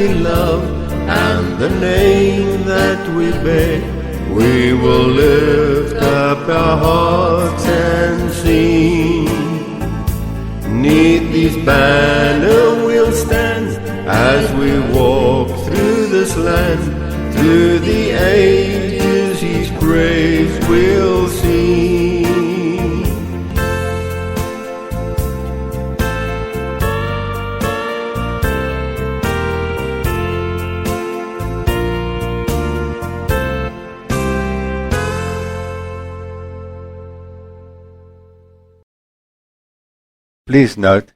we love and the name that we bear, we will lift up our hearts and sing. 'Neath His banner we'll stand as we walk through this land. Through the ages His praise we'll sing. Please note,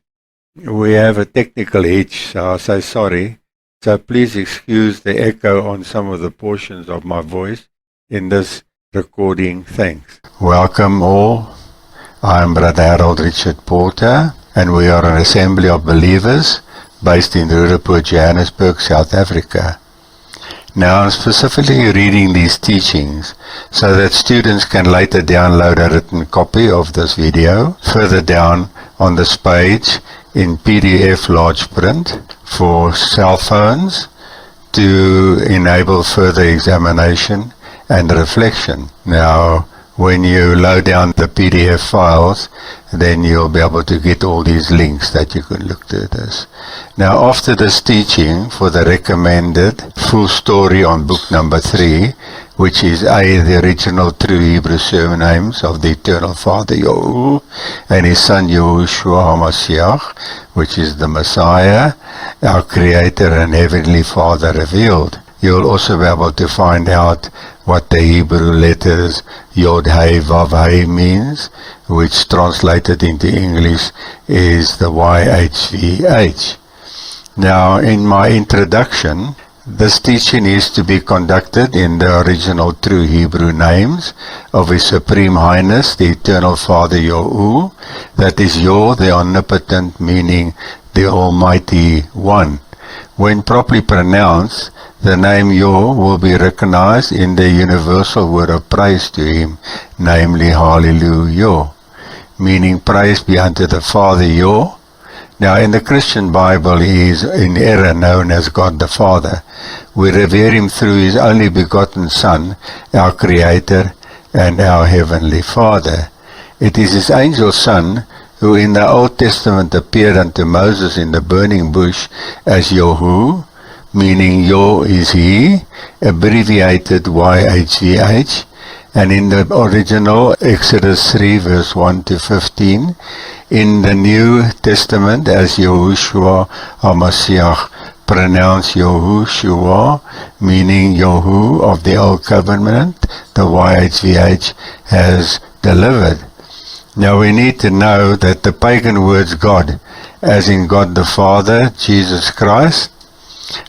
we have a technical hitch, so I'll say sorry. So please excuse the echo on some of the portions of my voice in this recording. Thanks. Welcome all. I'm Brother Harold Richard Porter, and we are an assembly of believers based in Roodepoort, Johannesburg, South Africa. Now I'm specifically reading these teachings so that students can later download a written copy of this video further down on this page in PDF large print for cell phones to enable further examination and reflection. Now, when you load down the PDF files, then you'll be able to get all these links that you can look to this. Now, after this teaching for the recommended full story on book number 3, which is the original true Hebrew surnames of the Eternal Father Yahuwah and His Son Yahushua HaMashiach, which is the Messiah, our Creator and Heavenly Father revealed. You'll also be able to find out what the Hebrew letters Yod Hei Vav Hei means, which translated into English is the YHVH. Now, in my introduction, this teaching is to be conducted in the original true Hebrew names of His Supreme Highness, the Eternal Father Yahuwah, that is Yah, the Omnipotent, meaning the Almighty One. When properly pronounced, the name Yah will be recognized in the universal word of praise to Him, namely Hallelujah, meaning praise be unto the Father Yah. Now, in the Christian Bible, He is in error known as God the Father. We revere Him through His only begotten Son, our Creator and our Heavenly Father. It is His angel Son who in the Old Testament appeared unto Moses in the burning bush as Yahu, meaning Yah is He, abbreviated YHVH, and in the original Exodus 3 verse 1 to 15, in the New Testament as Yahushua HaMashiach, pronounced Yahushua, meaning Yahu of the Old Covenant, the YHVH has delivered. Now we need to know that the pagan words God, as in God the Father, Jesus Christ,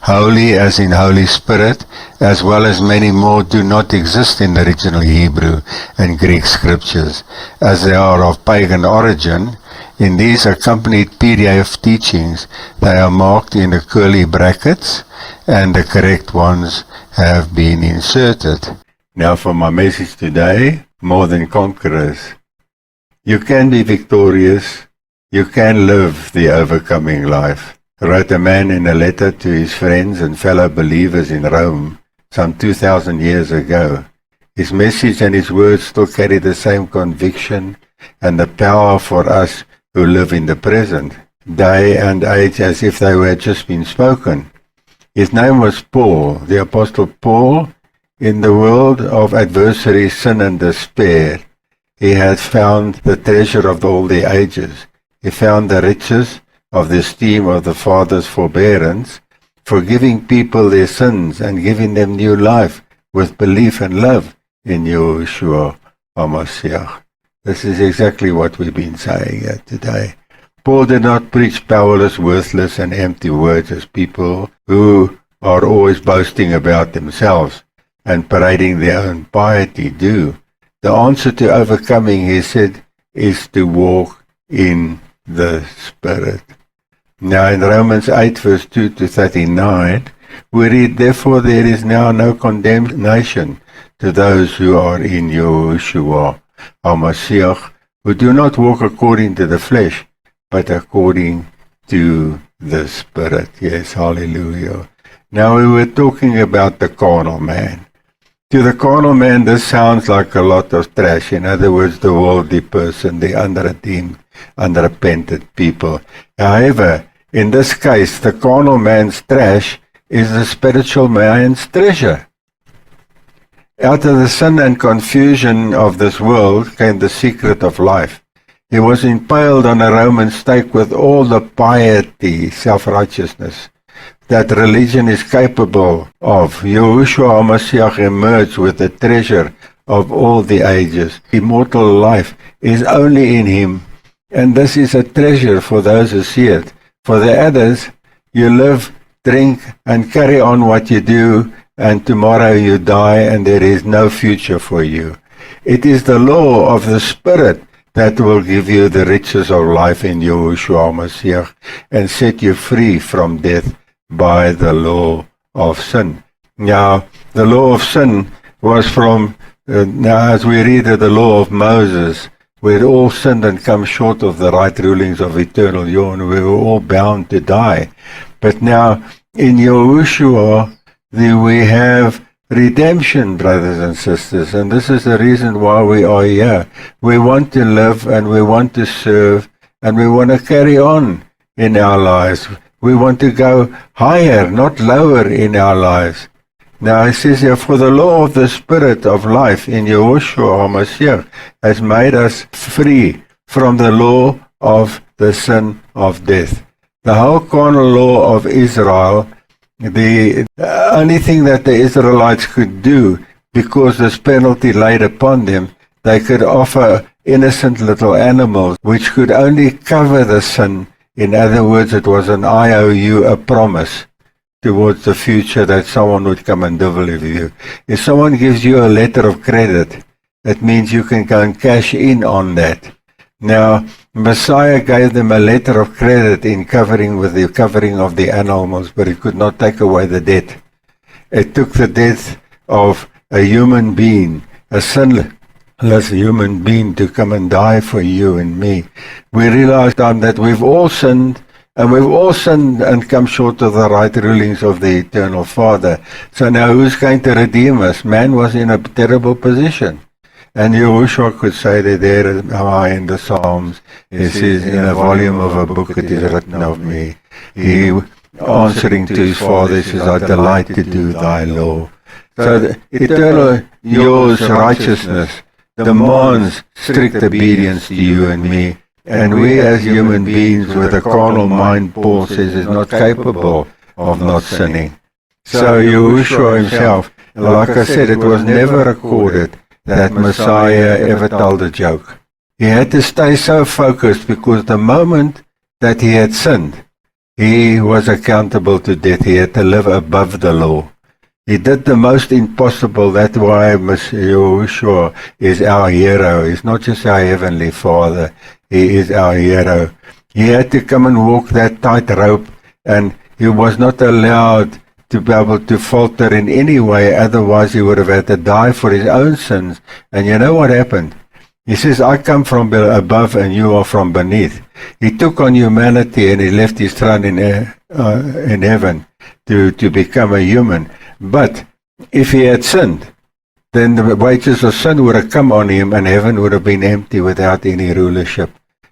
Holy as in Holy Spirit, as well as many more, do not exist in the original Hebrew and Greek scriptures, as they are of pagan origin. In these accompanied PDF teachings, they are marked in the curly brackets, and the correct ones have been inserted. Now for my message today, more than conquerors. You can be victorious, you can live the overcoming life, wrote a man in a letter to his friends and fellow believers in Rome some 2,000 years ago. His message and his words still carry the same conviction and the power for us who live in the present, day and age, as if they had just been spoken. His name was Paul, the Apostle Paul. In the world of adversary, sin and despair, he had found the treasure of all the ages. He found the riches of the esteem of the Father's forbearance, forgiving people their sins and giving them new life with belief and love in Yahushua HaMashiach. This is exactly what we've been saying here today. Paul did not preach powerless, worthless, and empty words as people who are always boasting about themselves and parading their own piety do. The answer to overcoming, he said, is to walk in the Spirit. Now in Romans 8 verse 2 to 39, we read, therefore there is now no condemnation to those who are in Yahushua HaMashiach, who do not walk according to the flesh, but according to the Spirit. Yes, hallelujah. Now we were talking about the carnal man. To the carnal man, this sounds like a lot of trash. In other words, the worldly person, the unredeemed, unrepented people. However, in this case, the carnal man's trash is the spiritual man's treasure. Out of the sin and confusion of this world came the secret of life. He was impaled on a Roman stake with all the piety, self-righteousness that religion is capable of. Yahushua HaMashiach emerged with the treasure of all the ages. Immortal life is only in him, and this is a treasure for those who see it. For the others, you live, drink, and carry on what you do, and tomorrow you die, and there is no future for you. It is the law of the Spirit that will give you the riches of life in Yahushua HaMashiach and set you free from death by the law of sin. Now, the law of sin was from, now as we read the law of Moses, we had all sinned and come short of the right rulings of eternal law, and we were all bound to die. But now, in Yahushua, we have redemption, brothers and sisters, and this is the reason why we are here. We want to live, and we want to serve, and we want to carry on in our lives. We want to go higher, not lower in our lives. Now it says here, for the law of the Spirit of life in Yahushua HaMashiach has made us free from the law of the sin of death. The whole carnal law of Israel, the only thing that the Israelites could do, because this penalty laid upon them, they could offer innocent little animals which could only cover the sin. In other words, it was an IOU, a promise towards the future that someone would come and deliver you. If someone gives you a letter of credit, that means you can go and cash in on that. Now, Messiah gave them a letter of credit in covering with the covering of the animals, but it could not take away the debt. It took the death of a human being, a sinless human being, to come and die for you and me. We realized that we've all sinned, and we've all sinned and come short of the right rulings of the Eternal Father. So now who's going to redeem us? Man was in a terrible position. And Yahushua could say that there in the Psalms, it says, in a volume of a book it is written of me. He, answering to his Father, says, I delight to do thy law. So the eternal yours righteousness demands strict obedience to you and me. And we as human beings with a carnal mind, Paul says, is not capable of not sinning. So Yahushua himself, like I said, it was never recorded that Messiah ever told a joke. He had to stay so focused, because the moment that he had sinned, he was accountable to death. He had to live above the law. He did the most impossible. That's why Yahushua is our hero. He's not just our Heavenly Father. He is our hero. He had to come and walk that tight rope, and he was not allowed to be able to falter in any way, otherwise he would have had to die for his own sins. And you know what happened? He says, I come from above and you are from beneath. He took on humanity and he left his throne in heaven to become a human. But if he had sinned, then the wages of sin would have come on him, and heaven would have been empty without any rulership,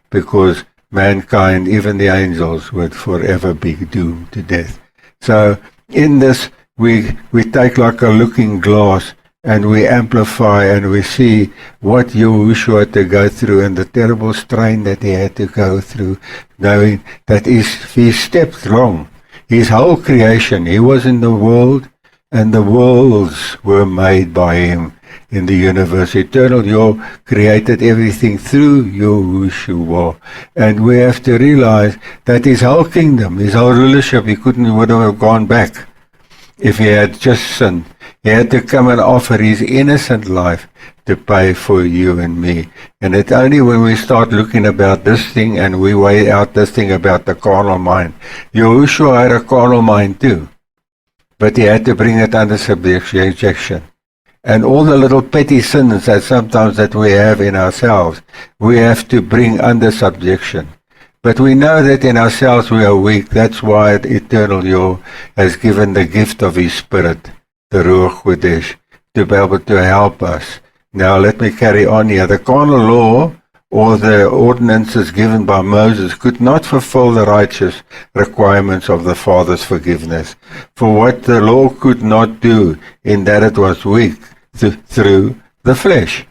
because mankind, even the angels, would forever be doomed to death. So in this, we take like a looking glass, and we amplify, and we see what Yahushua had to go through, and the terrible strain that he had to go through, knowing that he stepped wrong. His whole creation, he was in the world, and the worlds were made by him in the universe. Eternal Yah created everything through Yahushua. And we have to realize that his whole kingdom, his whole rulership, he would have gone back if he had just sinned. He had to come and offer his innocent life to pay for you and me. And it's only when we start looking about this thing and we weigh out this thing about the carnal mind. Yahushua had a carnal mind too, but he had to bring it under subjection. And all the little petty sins that sometimes that we have in ourselves, we have to bring under subjection. But we know that in ourselves we are weak. That's why the eternal Yah has given the gift of His Spirit, the Ruach Kodesh, to be able to help us. Now let me carry on here. The carnal law or the ordinances given by Moses could not fulfill the righteous requirements of the Father's forgiveness. For what the law could not do, in that it was weak through the flesh.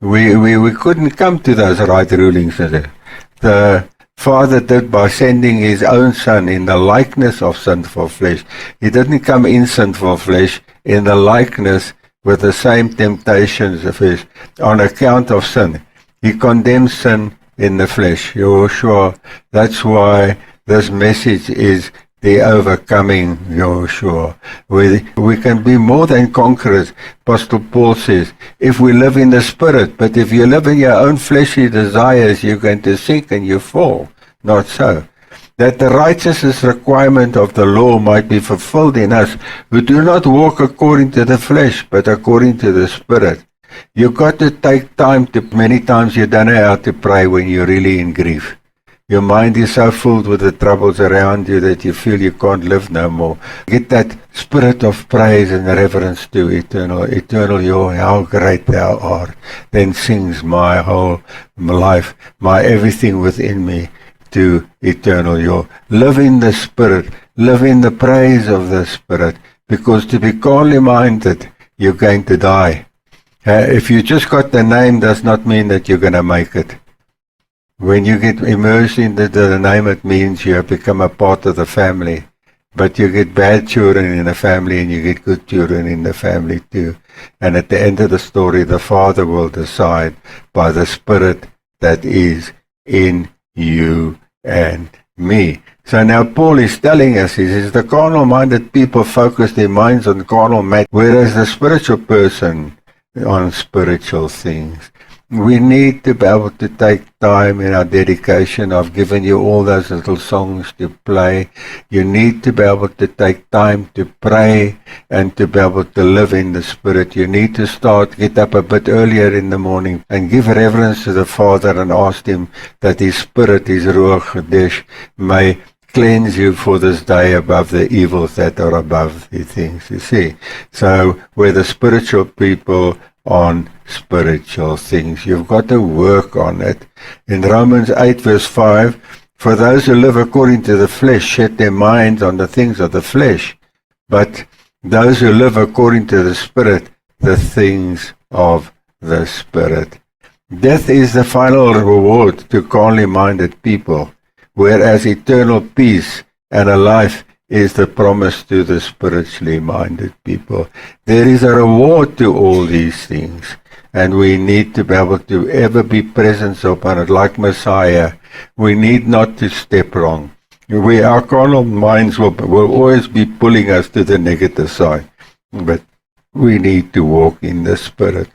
We couldn't come to those right rulings. The Father did by sending His own Son in the likeness of sinful flesh. He didn't come in sinful flesh, in the likeness with the same temptations of His, on account of sin. He condemns sin in the flesh. Yahushua. That's why this message is the overcoming Yahushua. We can be more than conquerors. Apostle Paul says, if we live in the Spirit, but if you live in your own fleshly desires, you're going to sink and you fall. Not so. That the righteousness requirement of the law might be fulfilled in us, who do not walk according to the flesh, but according to the Spirit. You've got to take time many times you don't know how to pray when you're really in grief. Your mind is so filled with the troubles around you that you feel you can't live no more. Get that spirit of praise and reverence to eternal Yah, how great Thou art. Then sings my whole life, my everything within me, to eternal Yah. Live in the Spirit, live in the praise of the Spirit, because to be carnally minded, you're going to die. If you just got the name, does not mean that you're going to make it. When you get immersed in the name, it means you have become a part of the family. But you get bad children in the family and you get good children in the family too. And at the end of the story, the Father will decide by the Spirit that is in you and me. So now Paul is telling us, he says, the carnal-minded people focus their minds on carnal matter, whereas the spiritual person on spiritual things. We need to be able to take time in our dedication. I've given you all those little songs to play. You need to be able to take time to pray and to be able to live in the Spirit. You need to get up a bit earlier in the morning and give reverence to the Father and ask Him that His Spirit, His Ruach Kodesh, may cleanse you for this day above the evils that are above the things, you see. So we're the spiritual people on spiritual things. You've got to work on it. In Romans 8 verse 5, for those who live according to the flesh set their minds on the things of the flesh, but those who live according to the Spirit, the things of the Spirit. Death is the final reward to carnally minded people, whereas eternal peace and a life is the promise to the spiritually minded people. There is a reward to all these things, and we need to be able to ever be present upon it like Messiah. We need not to step wrong. Our carnal minds will always be pulling us to the negative side, but we need to walk in the Spirit.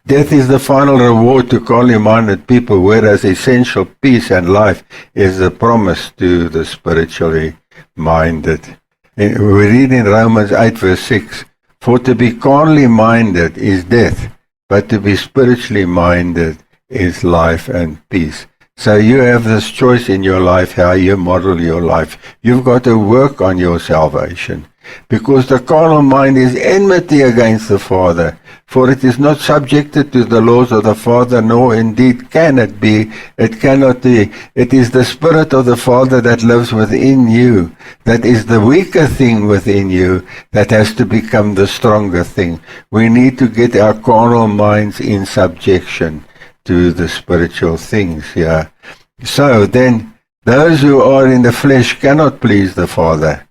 Death is the final reward to carnally minded people, whereas essential peace and life is the promise to the spiritually minded. We read in Romans 8 verse 6, for to be carnally minded is death, but to be spiritually minded is life and peace. So you have this choice in your life, how you model your life. You've got to work on your salvation, because the carnal mind is enmity against the Father, for it is not subjected to the laws of the Father, nor indeed can it be. It cannot be. It is the Spirit of the Father that lives within you, that is the weaker thing within you, that has to become the stronger thing. We need to get our carnal minds in subjection to the spiritual things. Yeah. So then, those who are in the flesh cannot please the Father.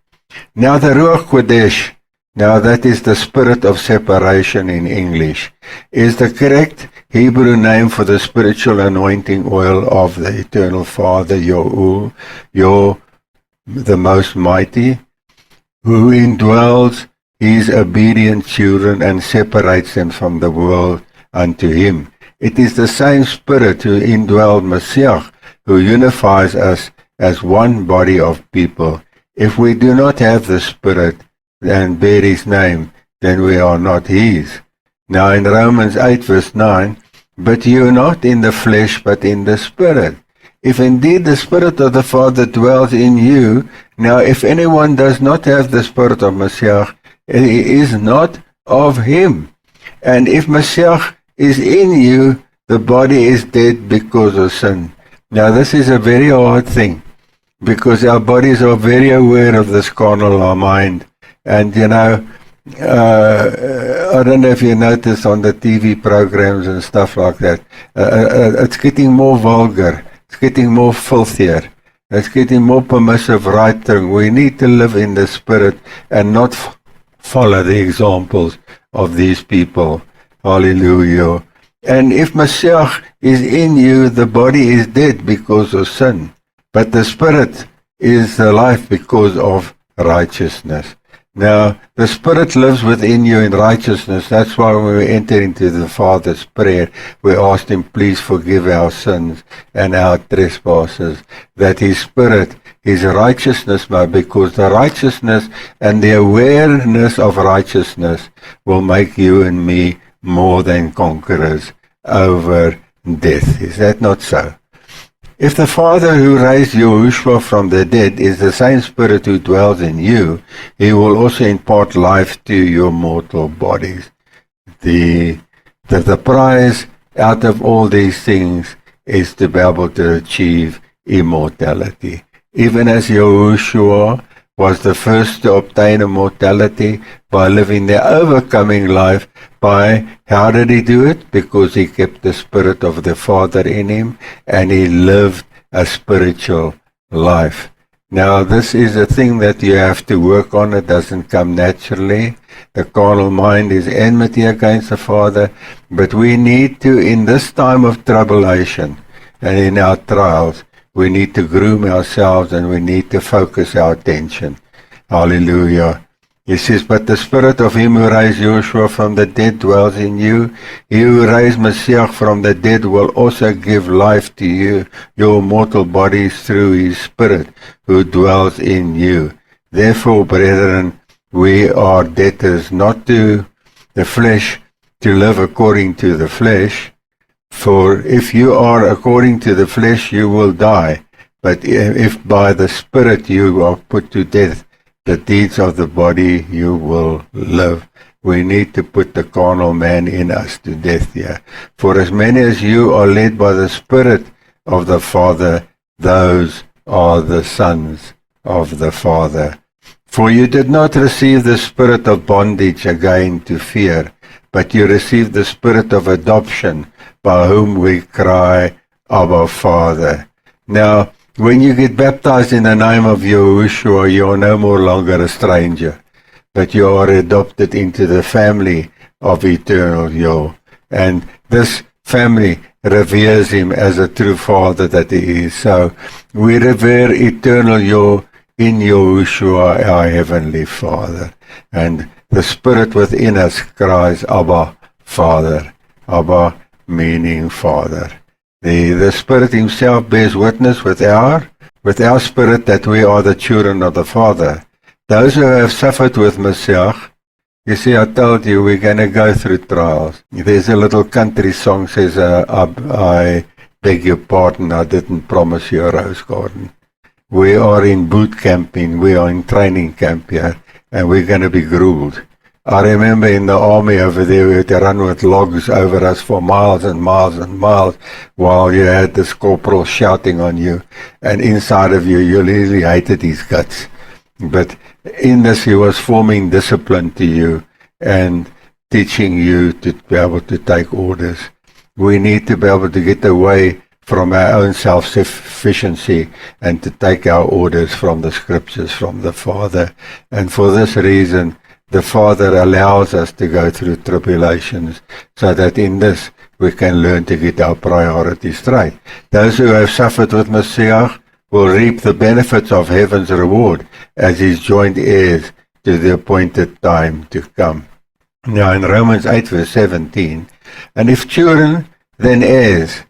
Now the Ruach Kodesh, now that is the spirit of separation in English, is the correct Hebrew name for the spiritual anointing oil of the Eternal Father, Yahuwah, the Most Mighty, who indwells His obedient children and separates them from the world unto Him. It is the same Spirit who indwelled Messiah, who unifies us as one body of people. If we do not have the Spirit and bear His name, then we are not His. Now in Romans 8 verse 9, but you are not in the flesh, but in the Spirit, if indeed the Spirit of the Father dwells in you, now if anyone does not have the Spirit of Mashiach, he is not of him. And if Mashiach is in you, the body is dead because of sin. Now this is a very hard thing, because our bodies are very aware of this carnal mind. And I don't know if you notice on the TV programs and stuff like that, it's getting more vulgar, it's getting more filthier, it's getting more permissive writing. We need to live in the Spirit and not follow the examples of these people. Hallelujah. And if Mashiach is in you, the body is dead because of sin, but the Spirit is the life because of righteousness. Now, the Spirit lives within you in righteousness. That's why when we enter into the Father's prayer, we ask Him, please forgive our sins and our trespasses, that His Spirit, His righteousness, because the righteousness and the awareness of righteousness will make you and me more than conquerors over death. Is that not so? If the Father who raised Yahushua from the dead is the same Spirit who dwells in you, He will also impart life to your mortal bodies. The prize out of all these things is to be able to achieve immortality. Even as Yahushua was the first to obtain immortality by living the overcoming life, by how did he do it? Because he kept the Spirit of the Father in him, and he lived a spiritual life. Now this is a thing that you have to work on. It doesn't come naturally. The carnal mind is enmity against the Father, but we need to, in this time of tribulation and in our trials, we need to groom ourselves and we need to focus our attention. Hallelujah. He says, but the Spirit of Him who raised Yahushua from the dead dwells in you. He who raised Mashiach from the dead will also give life to you, your mortal bodies, through His Spirit who dwells in you. Therefore, brethren, we are debtors not to the flesh to live according to the flesh. For if you are according to the flesh, you will die. But if by the Spirit you are put to death, the deeds of the body, you will live. We need to put the carnal man in us to death here. For as many as you are led by the Spirit of the Father, those are the sons of the Father. For you did not receive the spirit of bondage again to fear, but you received the Spirit of adoption, by whom we cry, Abba, Father. Now, when you get baptized in the name of Yahushua, you are no more longer a stranger, but you are adopted into the family of eternal Yah. And this family reveres Him as a true Father that He is. So we revere eternal Yah in Yahushua, our Heavenly Father. And the Spirit within us cries, Abba, Father. Abba meaning Father. The Spirit Himself bears witness with our spirit that we are the children of the Father. Those who have suffered with Mashiach, you see, I told you we're going to go through trials. There's a little country song says, I beg your pardon, I didn't promise you a rose garden. We are in boot camping, we are in training camp here, and we're going to be grilled. I remember in the army over there, we had to run with logs over us for miles and miles and miles while you had this corporal shouting on you. And inside of you, you really hated his guts. But in this, he was forming discipline to you and teaching you to be able to take orders. We need to be able to get away from our own self-sufficiency and to take our orders from the Scriptures, from the Father. And for this reason, the Father allows us to go through tribulations so that in this we can learn to get our priorities straight. Those who have suffered with Mashiach will reap the benefits of heaven's reward as His joint heirs to the appointed time to come. Now in Romans 8 verse 17, and if children, then heirs,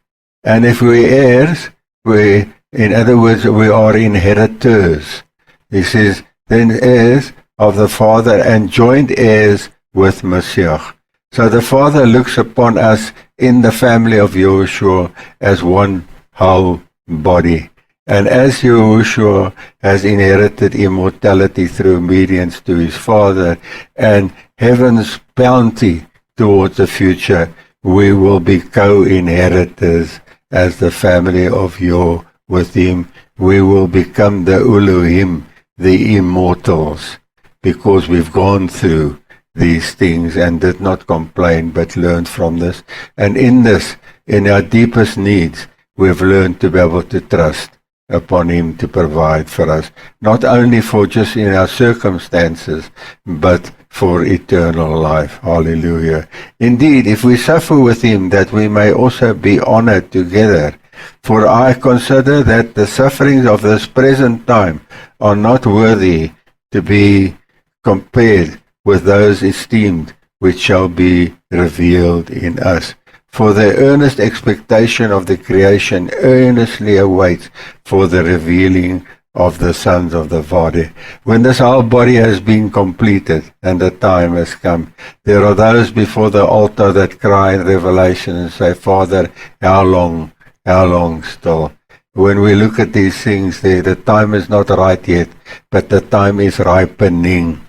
and if we heirs, in other words, we are inheritors. He says, then heirs of the Father and joint heirs with Mashiach. So the Father looks upon us in the family of Yahushua as one whole body. And as Yahushua has inherited immortality through obedience to his Father and heaven's bounty towards the future, we will be co-inheritors as the family of Yah with him. We will become the Elohim, the immortals, because we've gone through these things and did not complain but learned from this. And in this, in our deepest needs, we've learned to be able to trust upon him to provide for us, not only for just in our circumstances, but for eternal life. Hallelujah. Indeed, if we suffer with him, that we may also be honored together. For I consider that the sufferings of this present time are not worthy to be compared with those esteemed which shall be revealed in us. For the earnest expectation of the creation earnestly awaits for the revealing of the sons of the body. When this whole body has been completed and the time has come, there are those before the altar that cry in Revelation and say, Father, how long still? When we look at these things, the time is not right yet, but the time is ripening.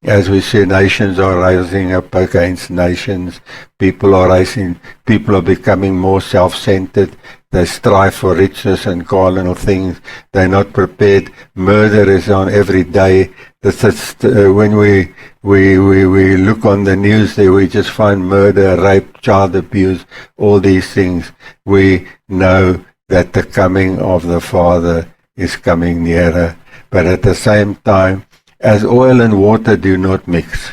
As we see, nations are rising up against nations. People are becoming more self-centered. They strive for richness and carnal things. They're not prepared. Murder is on every day. When we look on the news there, we just find murder, rape, child abuse, all these things. We know that the coming of the Father is coming nearer. But at the same time, as oil and water do not mix,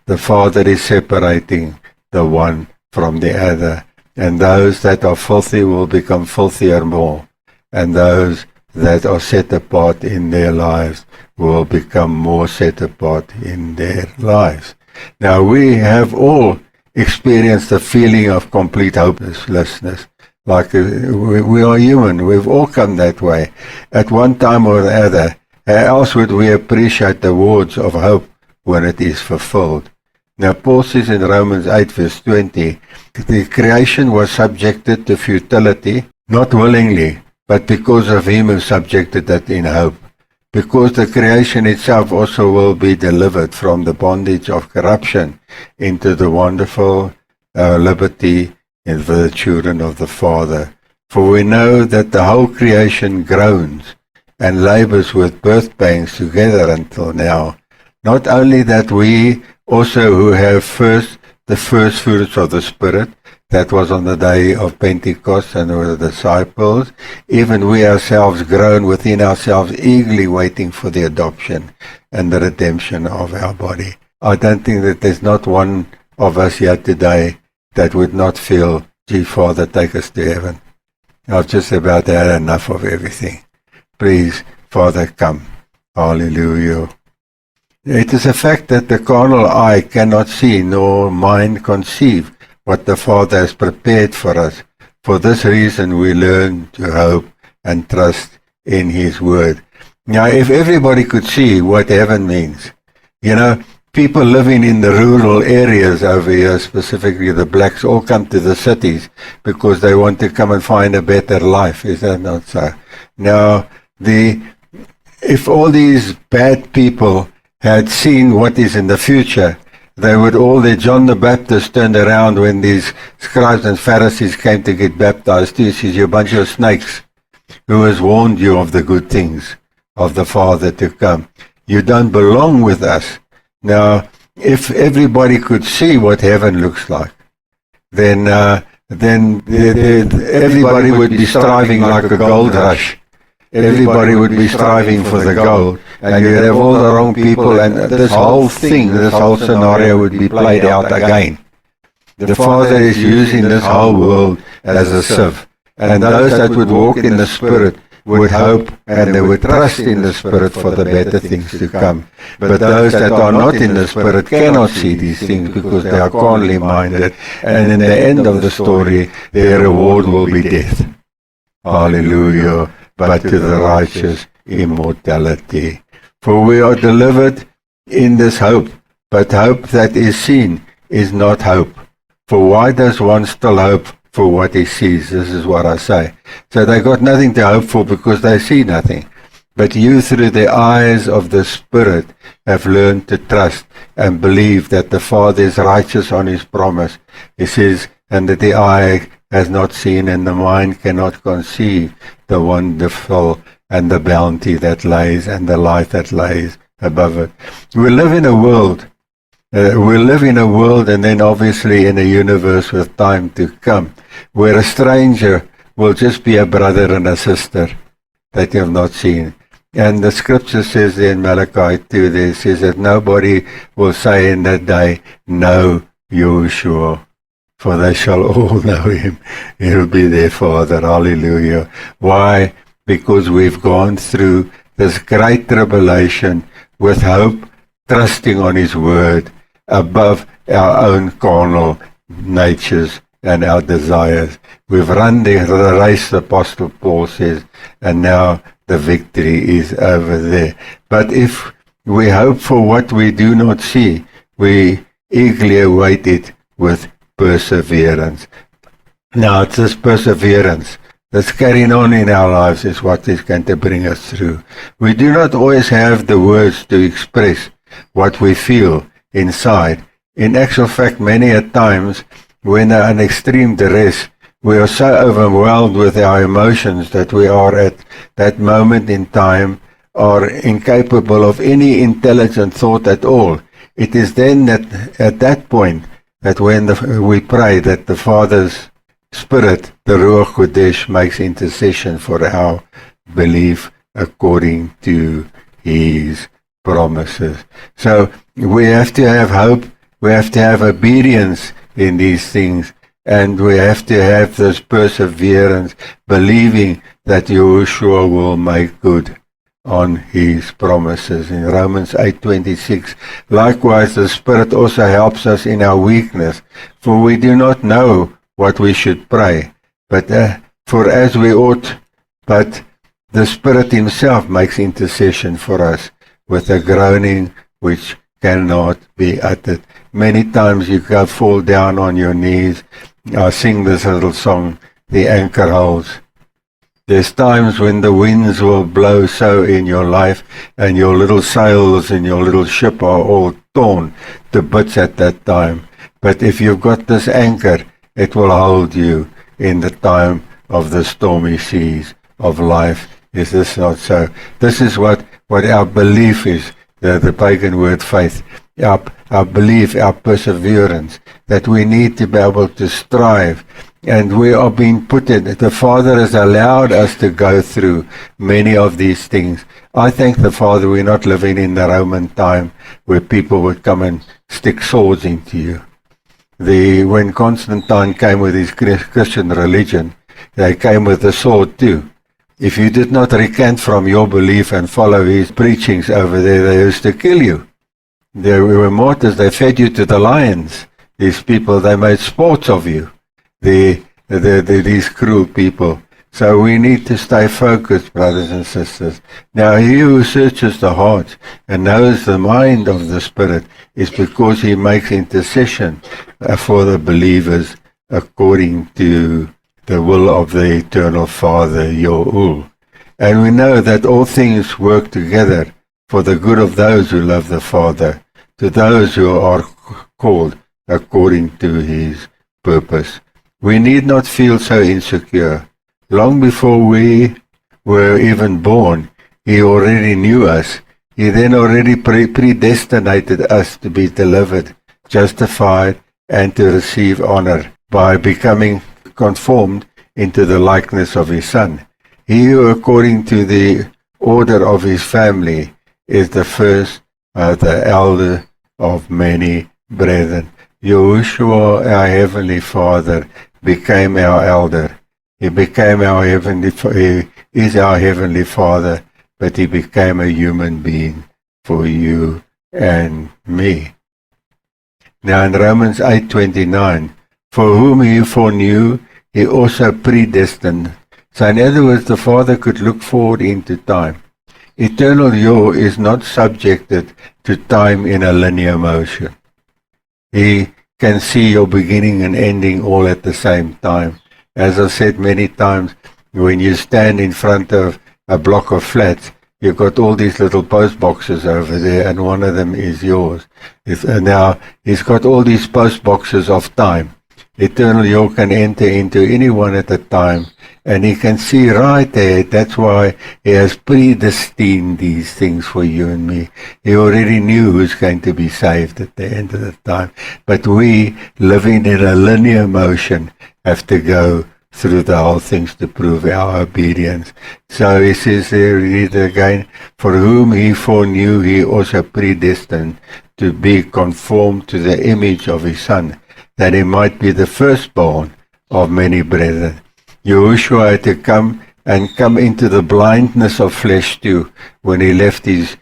the Father is separating the one from the other. And those that are filthy will become filthier more. And those that are set apart in their lives will become more set apart in their lives. Now, we have all experienced the feeling of complete hopelessness. Like we are human. We've all come that way at one time or the other. How else would we appreciate the words of hope when it is fulfilled? Now, Paul says in Romans 8 verse 20, the creation was subjected to futility, not willingly, but because of him who subjected it in hope. Because the creation itself also will be delivered from the bondage of corruption into the wonderful liberty of the children of the Father. For we know that the whole creation groans and labors with birth pangs together until now. Not only that, we also who have the first fruits of the Spirit, that was on the day of Pentecost and with the disciples, even we ourselves groan within ourselves, eagerly waiting for the adoption and the redemption of our body. I don't think that there's not one of us here today that would not feel, gee, Father, take us to heaven. I've just about had enough of everything. Please, Father, come. Hallelujah. It is a fact that the carnal eye cannot see nor mind conceive what the Father has prepared for us. For this reason we learn to hope and trust in his word. Now, if everybody could see what heaven means, people living in the rural areas over here, specifically the blacks, all come to the cities because they want to come and find a better life. Is that not so? Now, if all these bad people had seen what is in the future, they would all, John the Baptist turned around when these scribes and Pharisees came to get baptized. He says, you're a bunch of snakes. Who has warned you of the good things of the Father to come? You don't belong with us. Now, if everybody could see what heaven looks like, then everybody would be striving like a gold rush. Everybody would be striving for the gold, and you'd have all the wrong people, and this whole scenario would be played out again. The Father is using this whole world as a sieve, and those that would walk in the Spirit would hope and they would trust in the Spirit for the better things to come. But those that are not in the Spirit cannot see these things because they are carnally minded, and in the end of the story, their reward will be death. Hallelujah. But to the righteous, immortality. For we are delivered in this hope, but hope that is seen is not hope. For why does one still hope for what he sees. This is what I say. So they got nothing to hope for because they see nothing. But you, through the eyes of the Spirit, have learned to trust and believe that the Father is righteous on his promise. He says, and that the eye has not seen and the mind cannot conceive the wonderful and the bounty that lays and the light that lays above it. We live in a world and then obviously in a universe with time to come, where a stranger will just be a brother and a sister that you have not seen. And the scripture says there in Malachi 2, there it says that nobody will say in that day, know Yahushua, for they shall all know him. He'll be their Father. Hallelujah. Why? Because we've gone through this great tribulation with hope, trusting on his word above our own carnal natures and our desires. We've run the race, the Apostle Paul says, and now the victory is over there. But if we hope for what we do not see, we eagerly await it with perseverance. Now it's this perseverance that's carrying on in our lives is what is going to bring us through. We do not always have the words to express what we feel inside. In actual fact, many a times when an extreme duress, we are so overwhelmed with our emotions that we are at that moment in time are incapable of any intelligent thought at all. It is then that at that point that when we pray that the Father's Spirit, the Ruach Kodesh, makes intercession for our belief according to his promises. So we have to have hope, we have to have obedience in these things, and we have to have this perseverance, believing that Yahushua will make good on his promises. In Romans 8:26, likewise the Spirit also helps us in our weakness, for we do not know what we should pray, but for as we ought, but the Spirit himself makes intercession for us with a groaning which cannot be uttered. Many times you can fall down on your knees. I sing this little song, The Anchor Holds. There's times when the winds will blow so in your life and your little sails in your little ship are all torn to bits at that time. But if you've got this anchor, it will hold you in the time of the stormy seas of life. Is this not so? This is what our belief is, the pagan word faith. Our belief, our perseverance, that we need to be able to strive. And we are being put in, the Father has allowed us to go through many of these things. I thank the Father we're not living in the Roman time where people would come and stick swords into you. When Constantine came with his Christian religion, they came with the sword too. If you did not recant from your belief and follow his preachings over there, they used to kill you. They were martyrs, they fed you to the lions. These people, they made sports of you. These cruel people. So we need to stay focused, brothers and sisters. Now he who searches the heart and knows the mind of the Spirit is because he makes intercession for the believers according to the will of the eternal Father, Yahuwah. And we know that all things work together for the good of those who love the Father, to those who are called according to his purpose. We need not feel so insecure. Long before we were even born, he already knew us. He then already predestinated us to be delivered, justified, and to receive honor by becoming conformed into the likeness of his Son. He who, according to the order of his family, is the first, the elder of many brethren. Yahushua, our Heavenly Father, became our elder. He became our he is our Heavenly Father, but he became a human being for you and me. Now in Romans 8:29, for whom he foreknew, he also predestined. So in other words, the Father could look forward into time. Eternal Yah is not subjected to time in a linear motion. He can see your beginning and ending all at the same time. as I've said many times, when you stand in front of a block of flats, you've got all these little post boxes over there, and one of them is yours. Now, he's got all these post boxes of time. Eternal Yah can enter into any one at a time, and he can see right there. That's why he has predestined these things for you and me. He already knew who's going to be saved at the end of the time. But we, living in a linear motion, have to go through the whole things to prove our obedience. So he says there, read again, for whom he foreknew, he also predestined to be conformed to the image of his Son, that he might be the firstborn of many brethren. Yahushua had to come into the blindness of flesh too, when he left his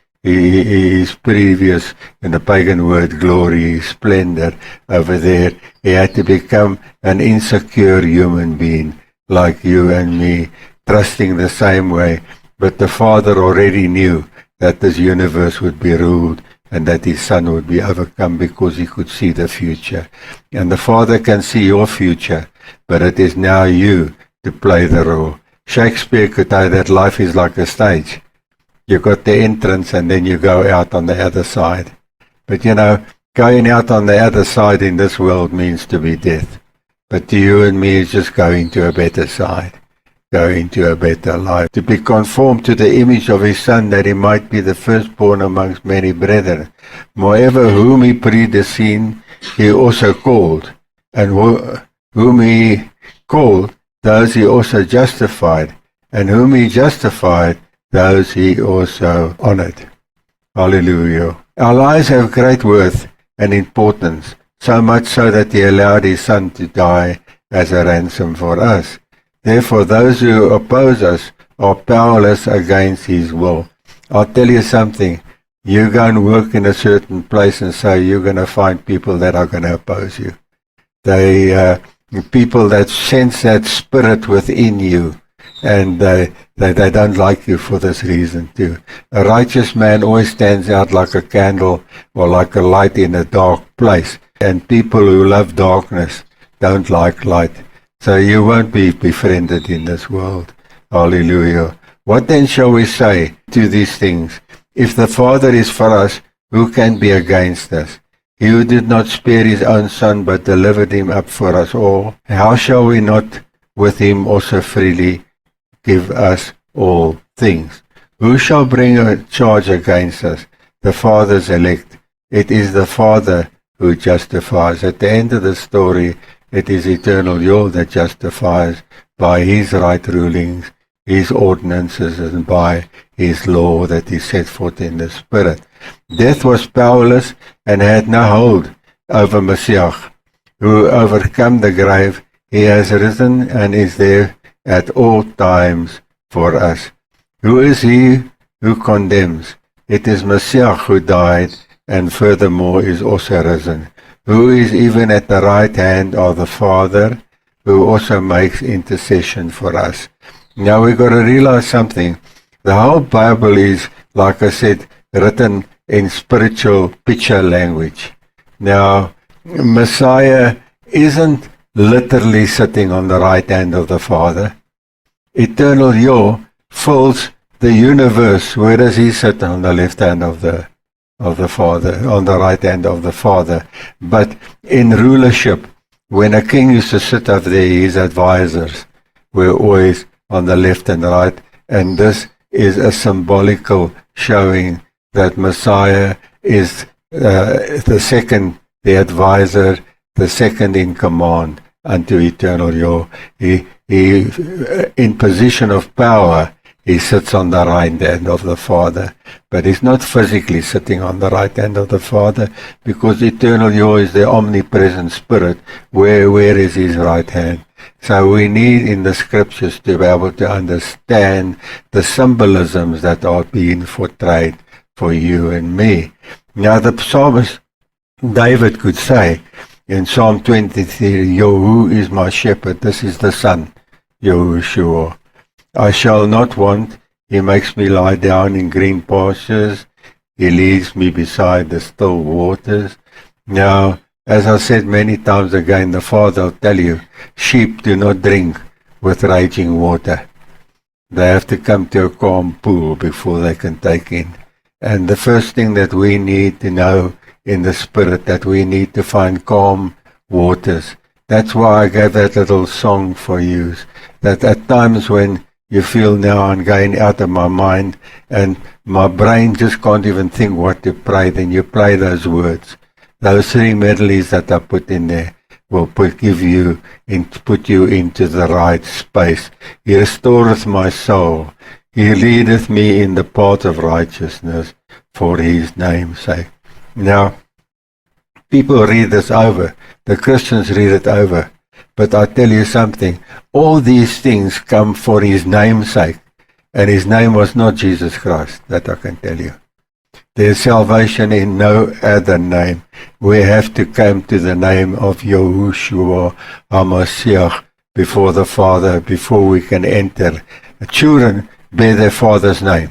previous, in the pagan word, glory, his splendor over there. He had to become an insecure human being like you and me, trusting the same way. But the Father already knew that this universe would be ruled and that his Son would be overcome because he could see the future. And the Father can see your future, but it is now you to play the role. Shakespeare could say that life is like a stage. You've got the entrance and then you go out on the other side. But going out on the other side in this world means to be death. But to you and me, it's just going to a better side, going to a better life, to be conformed to the image of his Son, that he might be the firstborn amongst many brethren. Moreover, whom he predestined, he also called, and whom he called, those he also justified, and whom he justified, those he also honored. Hallelujah. Our lives have great worth and importance, so much so that he allowed his Son to die as a ransom for us. Therefore, those who oppose us are powerless against his will. I'll tell you something. You go and work in a certain place and say you're going to find people that are going to oppose you. People that sense that spirit within you, and they don't like you for this reason too. A righteous man always stands out like a candle or like a light in a dark place. And people who love darkness don't like light. So you won't be befriended in this world. Hallelujah. What then shall we say to these things? If the Father is for us, who can be against us? He who did not spare his own Son, but delivered him up for us all, how shall we not with him also freely give us all things? Who shall bring a charge against us? The Father's elect. It is the Father who justifies. At the end of the story, it is eternal Yah that justifies by his right rulings, his ordinances, and by his law that he set forth in the Spirit. Death was powerless and had no hold over Messiah, who overcome the grave. He has risen and is there at all times for us. Who is he who condemns? It is Messiah who died and furthermore is also risen, who is even at the right hand of the Father, who also makes intercession for us. Now we've got to realize something. The whole Bible is, like I said, written in spiritual picture language. Now, Messiah isn't literally sitting on the right hand of the Father. Eternal Yah fills the universe. Where does he sit? On the left hand of the Father, on the right hand of the Father. But in rulership, when a king used to sit up there, his advisors were always on the left and right. And this is a symbolical showing that Messiah is the second, the advisor, the second in command unto eternal Yah. He in position of power, he sits on the right hand of the Father, but he's not physically sitting on the right hand of the Father, because eternal Yah is the omnipresent Spirit. Where is his right hand? So we need in the scriptures to be able to understand the symbolisms that are being portrayed for you and me. Now the psalmist David could say in Psalm 23, Yahu is my shepherd, this is the Son, Yahushua. I shall not want, he makes me lie down in green pastures, he leads me beside the still waters. Now, As I said many times again, the Father will tell you, sheep do not drink with raging water. They have to come to a calm pool before they can take in. And the first thing that we need to know in the Spirit, that we need to find calm waters. That's why I gave that little song for you, that at times when you feel now I'm going out of my mind and my brain just can't even think what to pray, then you play those words. Those 3 melodies that I put in there will put you into the right space. He restoreth my soul. He leadeth me in the path of righteousness for his name's sake. Now, people read this over. The Christians read it over. But I tell you something, all these things come for his name's sake. And his name was not Jesus Christ, that I can tell you. There is salvation in no other name. We have to come to the name of Yahushua HaMashiach before the Father, before we can enter. Children bear their father's name.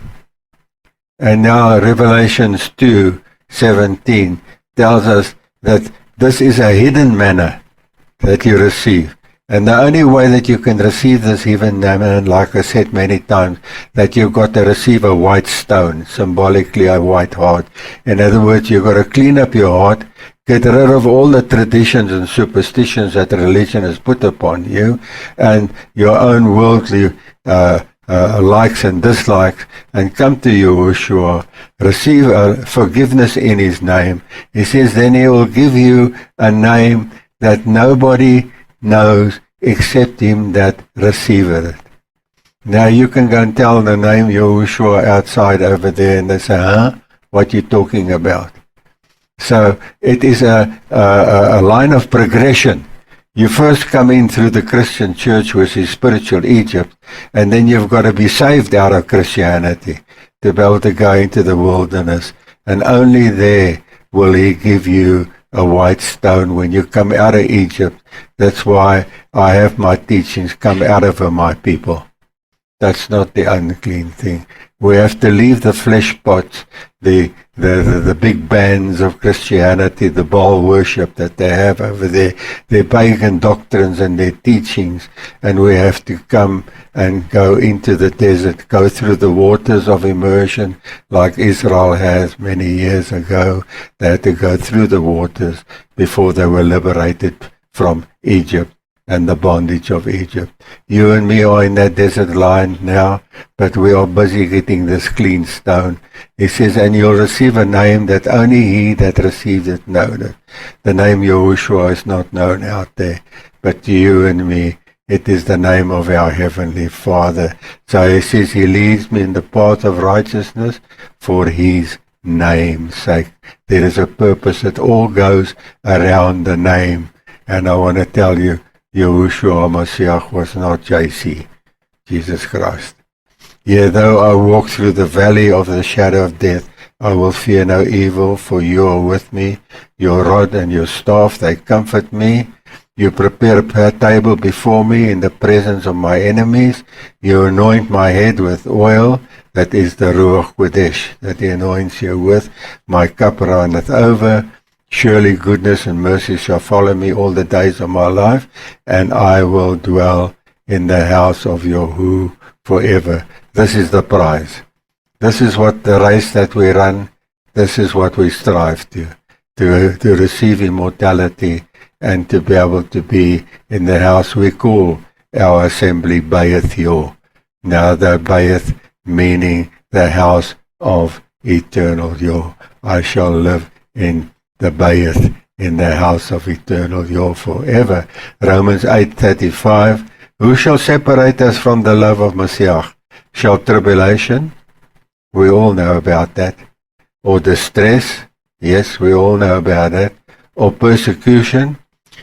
And now Revelations 2:17 tells us that this is a hidden manna that you receive. And the only way that you can receive this hidden manna, like I said many times, that you've got to receive a white stone, symbolically a white heart. In other words, you've got to clean up your heart, get rid of all the traditions and superstitions that religion has put upon you, and your own worldly likes and dislikes, and come to Yahushua, receive forgiveness in his name. He says then he will give you a name that nobody knows except him that receiveth it. Now you can go and tell the name Yahushua outside over there and they say, huh? What you talking about? So it is a line of progression. You first come in through the Christian church, which is spiritual Egypt, and then you've got to be saved out of Christianity to be able to go into the wilderness. And only there will he give you a white stone when you come out of Egypt. That's why I have my teachings, come out of her, my people. That's not the unclean thing. We have to leave the flesh pots, the big bands of Christianity, the Baal worship that they have over there, their pagan doctrines and their teachings, and we have to come and go into the desert, go through the waters of immersion like Israel has many years ago. They had to go through the waters before they were liberated from Egypt and the bondage of Egypt. You and me are in that desert line now, but we are busy getting this clean stone. He says, and you'll receive a name that only he that receives it knows it. The name Yahushua is not known out there, but to you and me, it is the name of our Heavenly Father. So he says, he leads me in the path of righteousness for his name's sake. There is a purpose. It all goes around the name. And I want to tell you, Yahushua HaMashiach was not JC, Jesus Christ. Yea, though I walk through the valley of the shadow of death, I will fear no evil, for you are with me. Your rod and your staff, they comfort me. You prepare a table before me in the presence of my enemies. You anoint my head with oil, that is the Ruach Kodesh, that he anoints you with. My cup runneth over. Surely goodness and mercy shall follow me all the days of my life, and I will dwell in the house of Yahuwah forever. This is the prize. This is what the race that we run, this is what we strive to receive immortality and to be able to be in the house we call our assembly Bayeth Yor. Now the Bayeth meaning the house of eternal Yor. I shall live in the Bayeth, in the house of eternal Yor forever. Romans 8:35. Who shall separate us from the love of Mashiach? Shall tribulation? We all know about that. Or distress? Yes, we all know about that. Or persecution?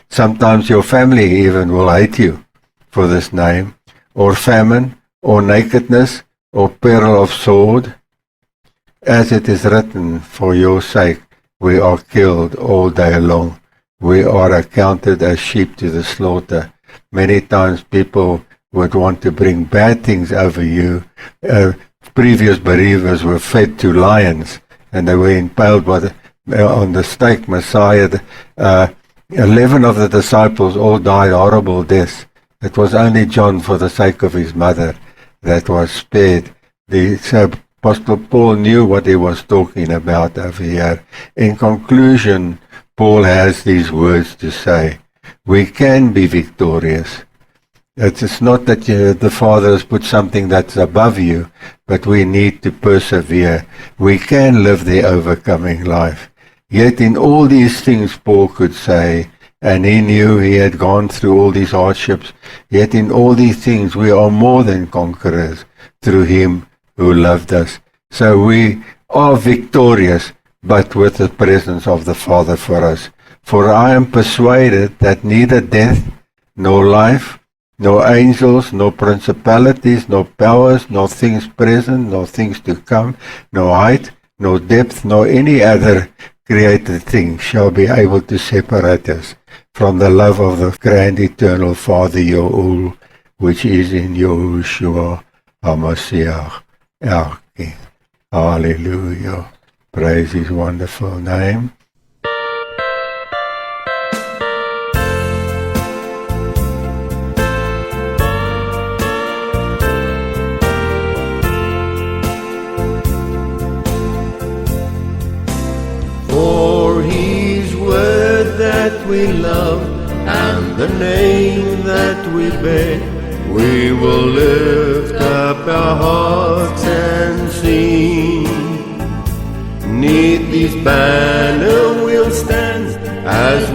Sometimes your family even will hate you for this name. Or famine? Or nakedness? Or peril of sword? As it is written, for your sake we are killed all day long. We are accounted as sheep to the slaughter. Many times people would want to bring bad things over you. Previous believers were fed to lions and they were impaled on the stake. Messiah 11 of the disciples all died horrible deaths. It was only John, for the sake of his mother, that was spared. So Apostle Paul knew what he was talking about over here. In conclusion, Paul has these words to say. We can be victorious. It's not that the Father has put something that's above you, but we need to persevere. We can live the overcoming life. Yet in all these things Paul could say, and he knew he had gone through all these hardships, yet in all these things we are more than conquerors through him who loved us. So we are victorious, but with the presence of the Father for us. For I am persuaded that neither death, nor life, nor angels, nor principalities, nor powers, nor things present, nor things to come, nor height, nor depth, nor any other created thing shall be able to separate us from the love of the grand eternal Father, your all, which is in Yahushua HaMashiach, our King. Hallelujah. Praise his wonderful name. For his word that we love and the name that we bear, we will lift up our hearts and sing. 'Neath this banner we'll stand as